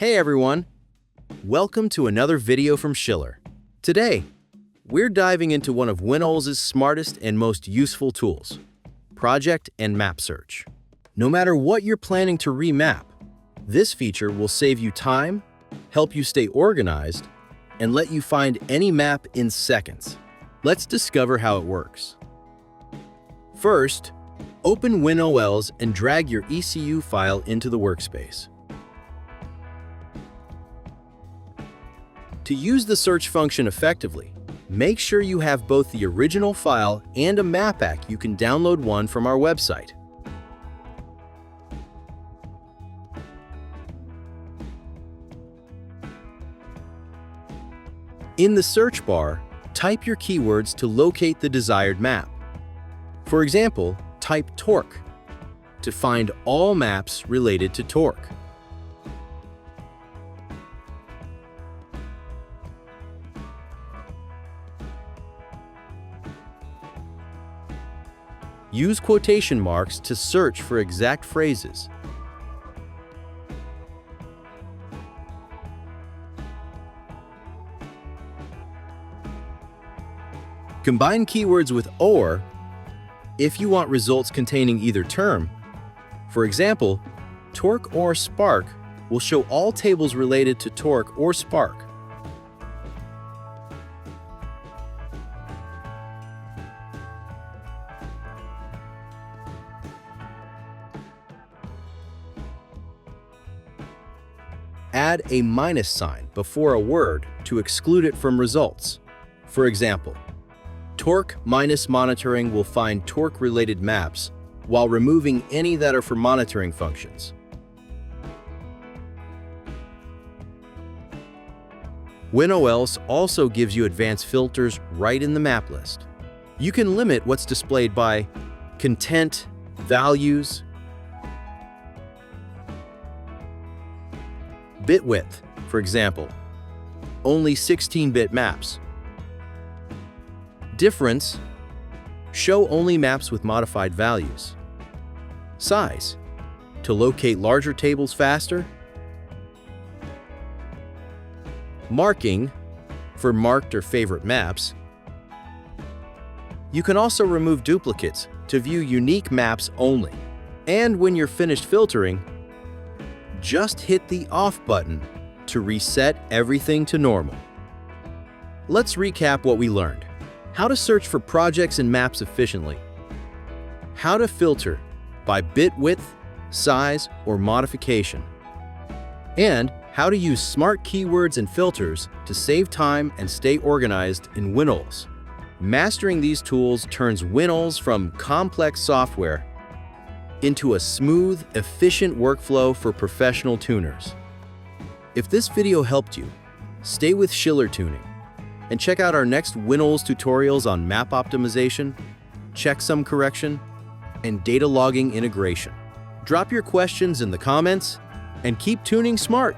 Hey everyone! Welcome to another video from Schiller. Today, we're diving into one of WinOLS's smartest and most useful tools, Project and Map Search. No matter what you're planning to remap, this feature will save you time, help you stay organized, and let you find any map in seconds. Let's discover how it works. First, open WinOLS and drag your ECU file into the workspace. To use the search function effectively, make sure you have both the original file and a Mappack. You can download one from our website. In the search bar, type your keywords to locate the desired map. For example, type torque to find all maps related to torque. Use quotation marks to search for exact phrases. Combine keywords with OR if you want results containing either term. For example, torque or spark will show all tables related to torque or spark. Add a minus sign before a word to exclude it from results. For example, torque minus monitoring will find torque-related maps while removing any that are for monitoring functions. WinOLS also gives you advanced filters right in the map list. You can limit what's displayed by content, values, bit width, for example, only 16-bit maps. Difference, show only maps with modified values. Size, to locate larger tables faster. Marking, for marked or favorite maps. You can also remove duplicates to view unique maps only. And when you're finished filtering, just hit the off button to reset everything to normal. Let's recap what we learned. How to search for projects and maps efficiently. How to filter by bit width, size, or modification. And how to use smart keywords and filters to save time and stay organized in WinOLS. Mastering these tools turns WinOLS from complex software into a smooth, efficient workflow for professional tuners. If this video helped you, stay with Schiller Tuning and check out our next WinOLS tutorials on map optimization, checksum correction, and data logging integration. Drop your questions in the comments and keep tuning smart.